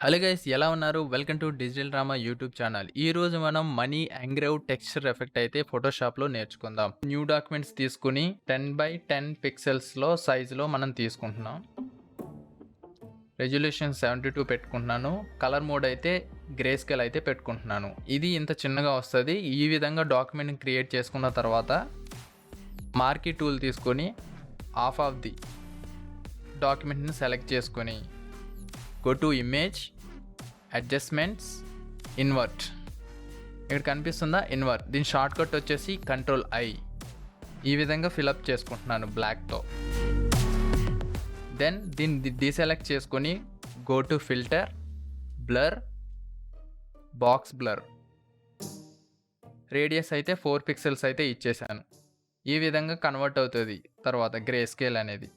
Hello guys, ఎలా ఉన్నారు? Welcome to digital Rama YouTube channel. ఈ రోజు మనం మనీ ఎంగ్రేవ్డ్ టెక్స్చర్ ఎఫెక్ట్ అయితే ఫోటోషాప్ లో నేర్చుకుందాం. న్యూ డాక్యుమెంట్స్ తీసుకుని 10x10 పిక్సెల్స్ లో సైజులో మనం తీసుకుంటున్నాం. రెజల్యూషన్ 72 పెట్టుకుంటున్నాను. కలర్ మోడ్ అయితే గ్రే స్కేల్ అయితే పెట్టుకుంటున్నాను. ఇది ఇంత చిన్నగా వస్తుంది. ఈ విధంగా డాక్యుమెంట్ క్రియేట్ చేసుకున్న తర్వాత మార్కీ టూల్ తీసుకొని ఆఫ్ ఆఫ్ ది డాక్యుమెంట్ని సెలెక్ట్ చేసుకొని go to image, adjustments, invert. ఇక్కడ కనిపిస్తుందా? ఇన్వర్ట్. దీని షార్ట్ కట్ వచ్చేసి Ctrl+I. ఈ విధంగా ఫిలప్ చేసుకుంటున్నాను బ్లాక్తో. దెన్ దీన్ని డీసెలెక్ట్ చేసుకొని go to filter, blur, box blur. Radius అయితే 4 పిక్సెల్స్ అయితే ఇచ్చేసాను. ఈ విధంగా కన్వర్ట్ అవుతుంది తర్వాత గ్రే స్కేల్ అనేది.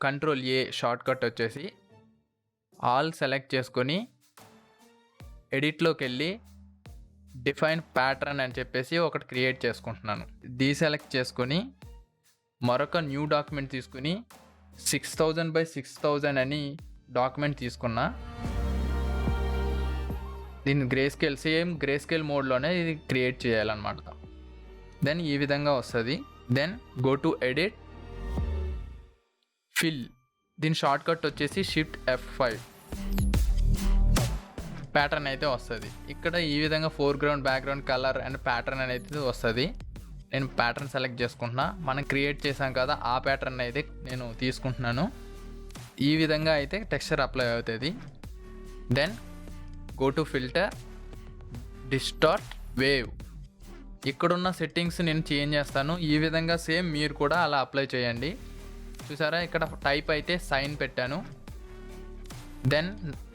Ctrl+A షార్ట్ కట్ వచ్చేసి ఆల్ సెలెక్ట్ చేసుకొని ఎడిట్లోకి వెళ్ళి డిఫైన్ ప్యాటర్న్ అని చెప్పేసి ఒకటి క్రియేట్ చేసుకుంటున్నాను. డీసెలెక్ట్ చేసుకొని మరొక న్యూ డాక్యుమెంట్ తీసుకుని 6000x6000 అని డాక్యుమెంట్ తీసుకున్నా. దీన్ని grey scale, same grey scale మోడ్లోనే ఇది క్రియేట్ చేయాలన్నమాట. దెన్ ఈ విధంగా వస్తుంది. Then go to edit, fill. దీని షార్ట్ కట్ వచ్చేసి Shift F5. ప్యాటర్న్ అయితే వస్తుంది. ఇక్కడ ఈ విధంగా foreground, background, colour and pattern అనేది వస్తుంది. నేను ప్యాటర్న్ సెలెక్ట్ చేసుకుంటున్నా. మనం క్రియేట్ చేసాం కదా, ఆ ప్యాటర్న్ అయితే నేను తీసుకుంటున్నాను. ఈ విధంగా అయితే టెక్స్చర్ అప్లై అవుతుంది. Then go to filter, distort, wave. ఇక్కడున్న సెట్టింగ్స్ నేను చేంజ్ చేస్తాను. ఈ విధంగా సేమ్ మీరు కూడా అలా అప్లై చేయండి. చూసారా, ఇక్కడ టైప్ అయితే సైన్ పెట్టాను. దెన్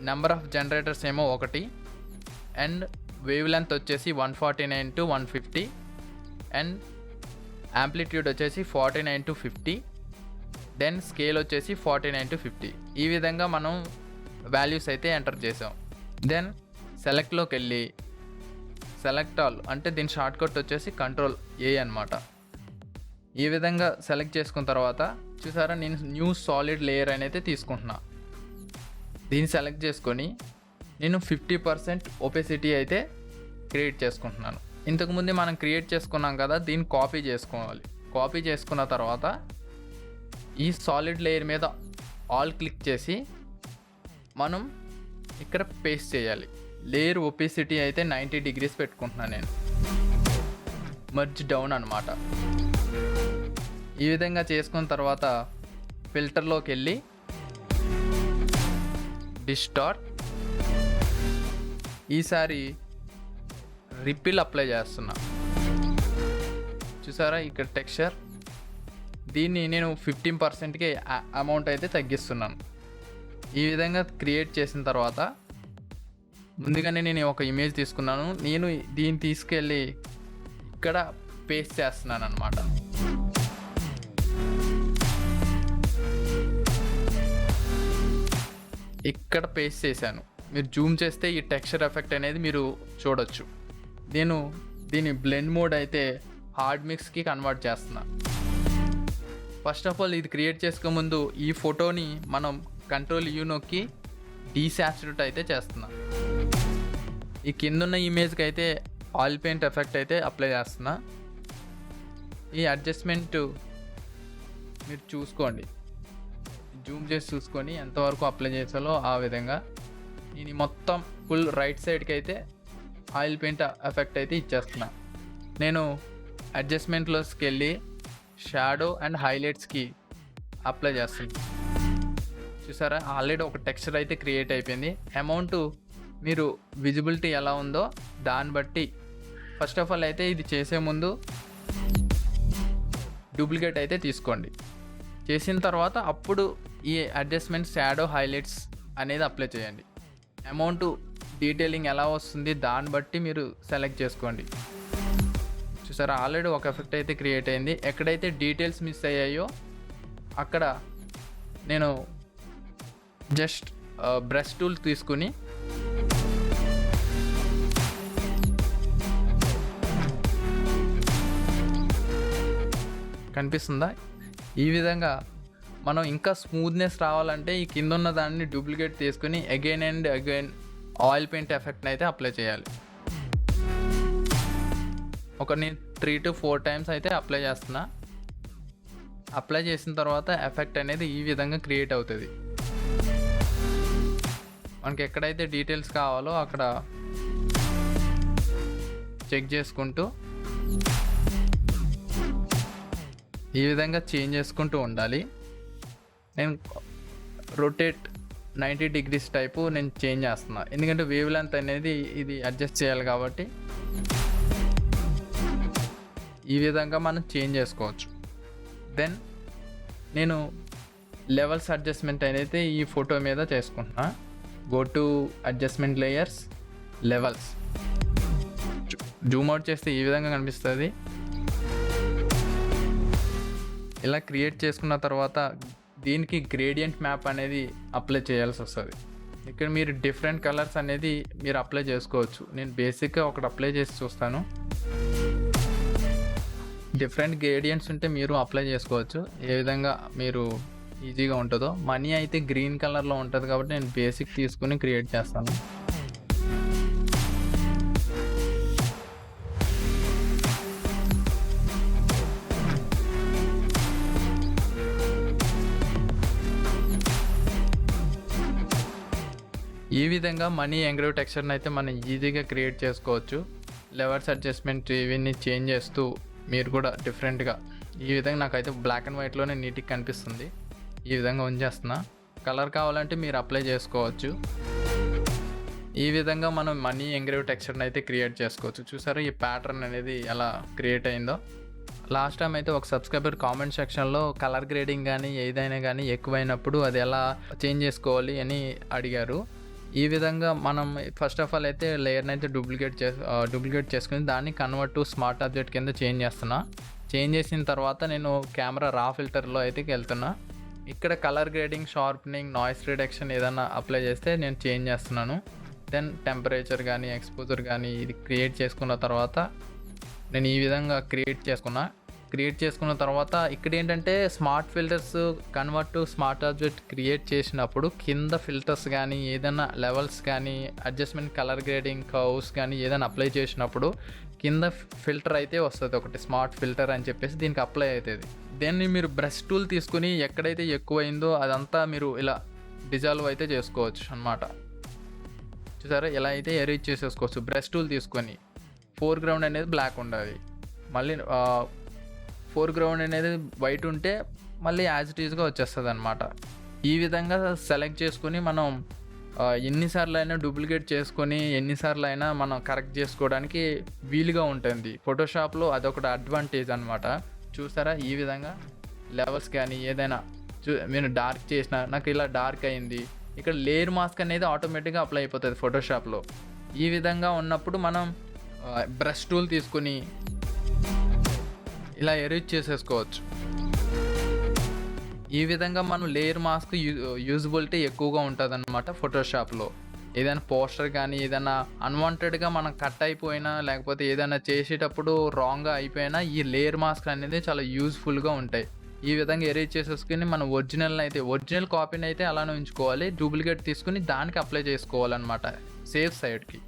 నెంబర్ ఆఫ్ జనరేటర్స్ ఏమో 1 అండ్ వేవ్ లెంత్ వచ్చేసి 149 to 150 అండ్ యాంప్లిట్యూడ్ వచ్చేసి 49 to 50. దెన్ స్కేల్ వచ్చేసి 49 to 50. ఈ విధంగా మనం వాల్యూస్ అయితే ఎంటర్ చేసాం. దెన్ సెలెక్ట్లోకి వెళ్ళి సెలెక్ట్ ఆల్, అంటే దీని షార్ట్ కట్ వచ్చేసి Ctrl+A అనమాట. ఈ విధంగా సెలెక్ట్ చేసుకున్న తర్వాత చూసారా, నేను న్యూ సాలిడ్ లేయర్ అనేది తీసుకుంటున్నా. దీన్ని సెలెక్ట్ చేసుకొని నేను 50% ఒపెసిటీ అయితే క్రియేట్ చేసుకుంటున్నాను. ఇంతకుముందు మనం క్రియేట్ చేసుకున్నాం కదా, దీన్ని కాపీ చేసుకోవాలి. కాపీ చేసుకున్న తర్వాత ఈ సాలిడ్ లేయర్ మీద ఆల్ క్లిక్ చేసి మనం ఇక్కడ పేస్ట్ చేయాలి. లేయర్ ఒపెసిటీ అయితే 90 degrees పెట్టుకుంటున్నాను నేను. మర్జ్ డౌన్ అనమాట. ఈ విధంగా చేసుకున్న తర్వాత ఫిల్టర్లోకి వెళ్ళి డిస్టార్ట్, ఈసారి రిపిల్ అప్లై చేస్తున్నా. చూసారా, ఇక్కడ టెక్స్చర్ దీన్ని నేను 15%కి అమౌంట్ అయితే తగ్గిస్తున్నాను. ఈ విధంగా క్రియేట్ చేసిన తర్వాత ముందుగానే నేను ఒక ఇమేజ్ తీసుకున్నాను. నేను దీన్ని తీసుకెళ్ళి ఇక్కడ పేస్ట్ చేస్తున్నాను అనమాట. ఇక్కడ పేస్ట్ చేశాను. మీరు జూమ్ చేస్తే ఈ టెక్స్చర్ ఎఫెక్ట్ అనేది మీరు చూడొచ్చు. నేను దీని బ్లెండ్ మోడ్ అయితే హార్డ్ మిక్స్కి కన్వర్ట్ చేస్తున్నా. ఫస్ట్ ఆఫ్ ఆల్ ఇది క్రియేట్ చేసుకునే ముందు ఈ ఫోటోని మనం Ctrl+U నొక్కి డీసాచురేట్ అయితే చేస్తున్నా. ఈ కిందున్న ఇమేజ్కి అయితే ఆయిల్ పెయింట్ ఎఫెక్ట్ అయితే అప్లై చేస్తున్నా. ఈ అడ్జస్ట్మెంట్ మీరు చూసుకోండి, జూమ్ చేసి చూసుకొని ఎంతవరకు అప్లై చేసాలో ఆ విధంగా. నేను మొత్తం ఫుల్ రైట్ సైడ్కి అయితే ఆయిల్ పెయింట్ ఎఫెక్ట్ అయితే ఇచ్చేస్తున్నా. నేను అడ్జస్ట్మెంట్లోకి వెళ్ళి షాడో అండ్ హైలైట్స్కి అప్లై చేస్తున్నాను. చూసారా, ఆల్రెడీ ఒక టెక్స్చర్ అయితే క్రియేట్ అయిపోయింది. అమౌంట్ మీరు విజిబిలిటీ ఎలా ఉందో దాన్ని బట్టి ఫస్ట్ ఆఫ్ ఆల్ అయితే ఇది చేసే ముందు డూప్లికేట్ అయితే తీసుకోండి. చేసిన తర్వాత అప్పుడు ఈ అడ్జస్ట్మెంట్, షాడో, హైలైట్స్ అనేది అప్లై చేయండి. అమౌంట్ డీటెయిలింగ్ ఎలా వస్తుంది దాన్ని బట్టి మీరు సెలెక్ట్ చేసుకోండి. చూసారా, ఆల్రెడీ ఒక ఎఫెక్ట్ అయితే క్రియేట్ అయింది. ఎక్కడైతే డీటెయిల్స్ మిస్ అయ్యాయో అక్కడ నేను జస్ట్ బ్రష్ టూల్ తీసుకుని కనిపిస్తుందా, ఈ విధంగా మనం ఇంకా స్మూత్నెస్ రావాలంటే ఈ కింద ఉన్న దాన్ని డూప్లికేట్ తీసుకుని again and again oil paint ఎఫెక్ట్ని అయితే అప్లై చేయాలి. నేను 3 to 4 టైమ్స్ అయితే అప్లై చేస్తున్నా. అప్లై చేసిన తర్వాత ఎఫెక్ట్ అనేది ఈ విధంగా క్రియేట్ అవుతుంది. మనకి ఎక్కడైతే డీటెయిల్స్ కావాలో అక్కడ చెక్ చేసుకుంటూ ఈ విధంగా చేంజ్ చేసుకుంటూ ఉండాలి. నేను రొటేట్ 90 degrees టైపు నేను చేంజ్ చేస్తున్నా, ఎందుకంటే వేవ్ లెంత్ అనేది ఇది అడ్జస్ట్ చేయాలి కాబట్టి ఈ విధంగా మనం చేంజ్ చేసుకోవచ్చు. దెన్ నేను లెవెల్స్ అడ్జస్ట్మెంట్ అనేది ఈ ఫోటో మీద చేసుకుంటున్నా. Go to adjustment layers, levels. Zoom out చేస్తే ఈ విధంగా కనిపిస్తుంది. ఇలా క్రియేట్ చేసుకున్న తర్వాత దీనికి గ్రేడియంట్ మ్యాప్ అనేది అప్లై చేయాల్సి వస్తుంది. ఇక్కడ మీరు డిఫరెంట్ కలర్స్ అనేది మీరు అప్లై చేసుకోవచ్చు. నేను బేసిక్గా ఒకటి అప్లై చేసి చూస్తాను. డిఫరెంట్ గ్రేడియంట్స్ ఉంటే మీరు అప్లై చేసుకోవచ్చు, ఏ విధంగా మీరు ఈజీగా ఉంటుందో. మనీ అయితే గ్రీన్ కలర్లో ఉంటుంది కాబట్టి నేను బేసిక్ తీసుకుని క్రియేట్ చేస్తాను. ఈ విధంగా మనీ ఎంగ్రేవ్ టెక్స్చర్ని అయితే మనం ఈజీగా క్రియేట్ చేసుకోవచ్చు. లెవెల్స్ అడ్జస్ట్మెంట్ ఇవన్నీ చేంజ్ చేస్తూ మీరు కూడా డిఫరెంట్గా ఈ విధంగా నాకైతే బ్లాక్ అండ్ వైట్లోనే నీట్గా కనిపిస్తుంది. ఈ విధంగా ఉంచేస్తున్నా. కలర్ కావాలంటే మీరు అప్లై చేసుకోవచ్చు. ఈ విధంగా మనం మనీ ఎంగ్రేవ్ టెక్స్చర్ని అయితే క్రియేట్ చేసుకోవచ్చు. చూసారా ఈ ప్యాటర్న్ అనేది ఎలా క్రియేట్ అయిందో. లాస్ట్ టైం అయితే ఒక సబ్స్క్రైబర్ కామెంట్ సెక్షన్లో కలర్ గ్రేడింగ్ కానీ ఏదైనా కానీ ఎక్కువైనప్పుడు అది ఎలా చేంజ్ చేసుకోవాలి అని అడిగారు. ఈ విధంగా మనం ఫస్ట్ ఆఫ్ ఆల్ అయితే లేయర్ని అయితే డూప్లికేట్ చేసుకుని దాన్ని కన్వర్ట్ టు స్మార్ట్ ఆబ్జెక్ట్ కింద చేంజ్ చేస్తున్నా. చేంజ్ చేసిన తర్వాత నేను కెమెరా రా ఫిల్టర్లో అయితే వెళ్తున్నా. ఇక్కడ colour grading, sharpening, noise reduction ఏదైనా అప్లై చేస్తే నేను చేంజ్ చేస్తున్నాను. దెన్ టెంపరేచర్ కానీ ఎక్స్పోజర్ కానీ ఇది క్రియేట్ చేసుకున్న తర్వాత నేను ఈ విధంగా క్రియేట్ చేసుకున్న తర్వాత ఇక్కడ ఏంటంటే smart filters convert to smart object create చేసినప్పుడు కింద ఫిల్టర్స్ కానీ ఏదైనా లెవెల్స్ కానీ అడ్జస్ట్మెంట్, కలర్ గ్రేడింగ్, కర్వ్స్ కానీ ఏదైనా అప్లై చేసినప్పుడు కింద ఫిల్టర్ అయితే వస్తుంది, ఒకటి స్మార్ట్ ఫిల్టర్ అని చెప్పేసి దీనికి అప్లై అవుతుంది. దీన్ని మీరు బ్రష్ టూల్ తీసుకుని ఎక్కడైతే ఎక్కువైందో అదంతా మీరు ఇలా డిజాల్వ్ అయితే చేసుకోవచ్చు అన్నమాట. చూసారా ఇలా అయితే ఎరేజ్ చేసేసుకోవచ్చు. బ్రష్ టూల్ తీసుకొని ఫోర్గ్రౌండ్ అనేది బ్లాక్ ఉండాలి, మళ్ళీ ఫోర్గ్రౌండ్ అనేది వైట్ ఉంటే మళ్ళీ యాజ్ ఇట్ ఈజ్గా వచ్చేస్తుంది అనమాట. ఈ విధంగా సెలెక్ట్ చేసుకొని మనం ఎన్నిసార్లు అయినా డూప్లికేట్ చేసుకొని ఎన్నిసార్లు అయినా మనం కరెక్ట్ చేసుకోవడానికి వీలుగా ఉంటుంది. ఫోటోషాప్లో అదొకటి అడ్వాంటేజ్ అనమాట. చూసారా ఈ విధంగా లెవెల్స్ కానీ ఏదైనా నేను డార్క్ చేసిన నాకు ఇలా డార్క్ అయింది. ఇక్కడ లేయర్ మాస్క్ అనేది ఆటోమేటిక్గా అప్లై అయిపోతుంది ఫోటోషాప్లో. ఈ విధంగా ఉన్నప్పుడు మనం బ్రష్ టూల్ తీసుకొని ఇలా ఎరేజ్ చేసేసుకోవచ్చు. ఈ విధంగా మనం లేయర్ మాస్క్ యూజబిలిటీ ఎక్కువగా ఉంటుంది అన్నమాట ఫోటోషాప్లో. ఏదైనా పోస్టర్ కానీ ఏదైనా అన్వాంటెడ్గా మనం కట్ అయిపోయినా లేకపోతే ఏదైనా చేసేటప్పుడు రాంగ్గా అయిపోయినా ఈ లేయర్ మాస్క్ అనేది చాలా యూజ్ఫుల్గా ఉంటాయి. ఈ విధంగా ఎరేజ్ చేసేసుకుని మనం ఒరిజినల్ కాపీని అయితే అలానే ఉంచుకోవాలి. డూప్లికేట్ తీసుకుని దానికి అప్లై చేసుకోవాలన్నమాట సేఫ్ సైడ్కి.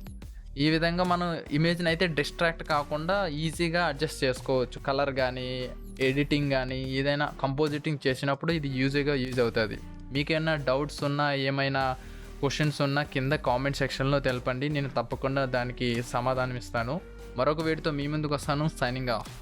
ఈ విధంగా మనం ఇమేజ్ని అయితే డిస్ట్రాక్ట్ కాకుండా ఈజీగా అడ్జస్ట్ చేసుకోవచ్చు. కలర్ కానీ ఎడిటింగ్ కానీ ఏదైనా కంపోజిటింగ్ చేసినప్పుడు ఇది యూజ్ అవుతుంది. మీకేమైనా డౌట్స్ ఉన్నా ఏమైనా క్వశ్చన్స్ ఉన్నా కింద కామెంట్ సెక్షన్లో తెలపండి, నేను తప్పకుండా దానికి సమాధానం ఇస్తాను. మరొక వీడియోతో మీ ముందుకు వస్తాను. Signing off.